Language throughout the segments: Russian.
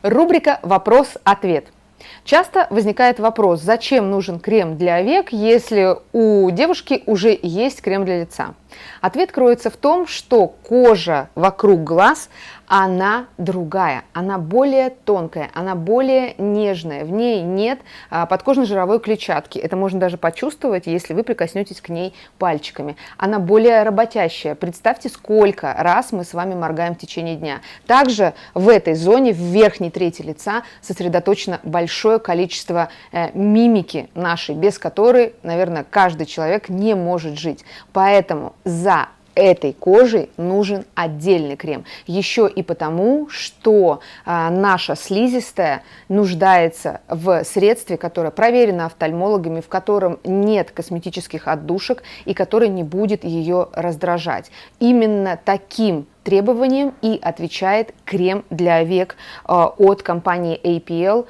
Рубрика «Вопрос-ответ». Часто возникает вопрос, зачем нужен крем для век, если у девушки уже есть крем для лица. Ответ кроется в том, что кожа вокруг глаз, она другая, она более тонкая, она более нежная, в ней нет подкожно-жировой клетчатки. Это можно даже почувствовать, если вы прикоснетесь к ней пальчиками. Она более работящая. Представьте, сколько раз мы с вами моргаем в течение дня. Также в этой зоне, в верхней трети лица, сосредоточено большое количество мимики нашей, без которой, наверное, каждый человек не может жить. Поэтому за этой кожей нужен отдельный крем. Еще и потому, что наша слизистая нуждается в средстве, которое проверено офтальмологами, в котором нет косметических отдушек и который не будет ее раздражать. Именно таким требованиям и отвечает крем для век от компании APL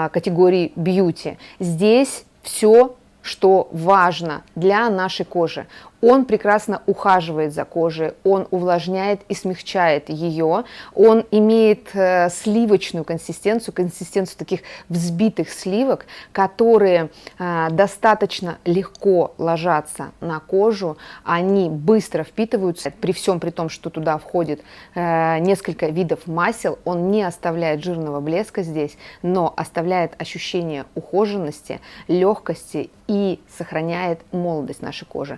категории Beauty. Здесь все, что важно для нашей кожи. Он прекрасно ухаживает за кожей, он увлажняет и смягчает ее, он имеет сливочную консистенцию, консистенцию таких взбитых сливок, которые достаточно легко ложатся на кожу, они быстро впитываются, при всем при том, что туда входит несколько видов масел, он не оставляет жирного блеска здесь, но оставляет ощущение ухоженности, легкости и сохраняет молодость нашей кожи.